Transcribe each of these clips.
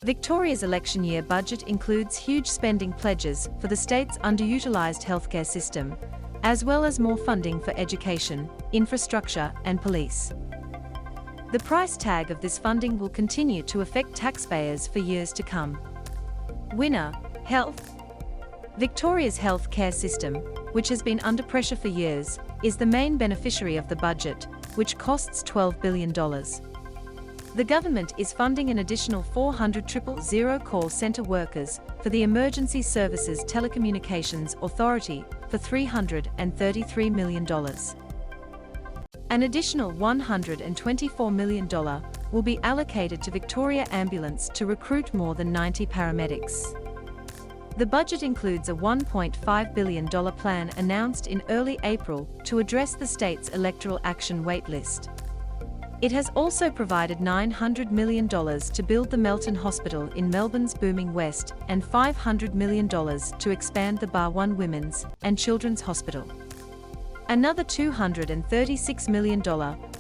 Victoria's election year budget includes huge spending pledges for the state's underutilized healthcare system, as well as more funding for education, infrastructure, and police. The price tag of this funding will continue to affect taxpayers for years to come. Winner: Health. Victoria's health care system, which has been under pressure for years, is the main beneficiary of the budget, which costs $12 billion. The government is funding an additional 400 000 call center workers for the Emergency Services Telecommunications Authority for $333 million. An additional $124 million will be allocated to Victoria Ambulance to recruit more than 90 paramedics. The budget includes a $1.5 billion plan announced in early April to address the state's electoral action waitlist. It has also provided $900 million to build the Melton Hospital in Melbourne's booming west and $500 million to expand the Barwon Women's and Children's Hospital. Another $236 million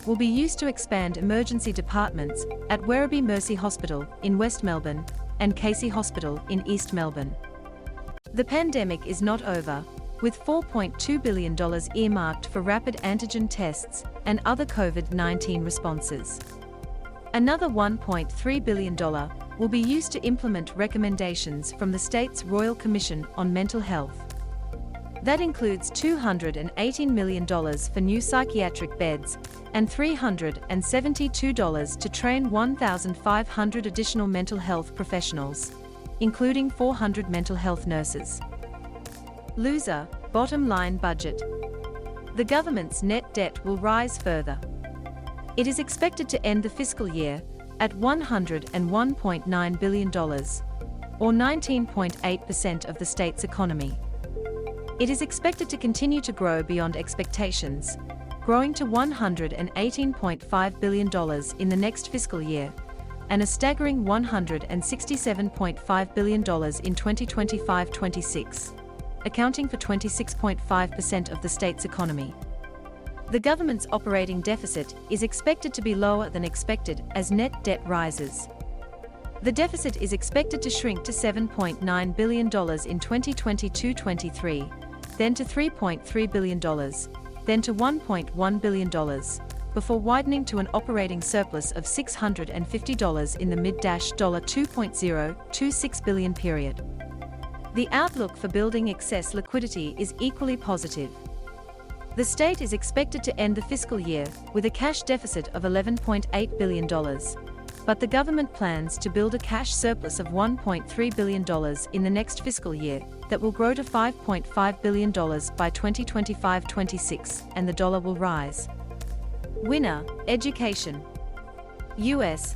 will be used to expand emergency departments at Werribee Mercy Hospital in West Melbourne and Casey Hospital in East Melbourne. The pandemic is not over, with $4.2 billion earmarked for rapid antigen tests and other COVID-19 responses. Another $1.3 billion will be used to implement recommendations from the state's Royal Commission on Mental Health. That includes $218 million for new psychiatric beds and $372 to train 1,500 additional mental health professionals, including 400 mental health nurses. Loser: bottom line budget. The government's net debt will rise further. It is expected to end the fiscal year at $101.9 billion, or 19.8% of the state's economy. It is expected to continue to grow beyond expectations, growing to $118.5 billion in the next fiscal year, and a staggering $167.5 billion in 2025-26. Accounting for 26.5% of the state's economy. The government's operating deficit is expected to be lower than expected as net debt rises. The deficit is expected to shrink to $7.9 billion in 2022-23, then to $3.3 billion, then to $1.1 billion, before widening to an operating surplus of $650 in the mid-$2.026 billion period. The outlook for building excess liquidity is equally positive. The state is expected to end the fiscal year with a cash deficit of $11.8 billion, but the government plans to build a cash surplus of $1.3 billion in the next fiscal year that will grow to $5.5 billion by 2025-26, and the dollar will rise. Winner: education. US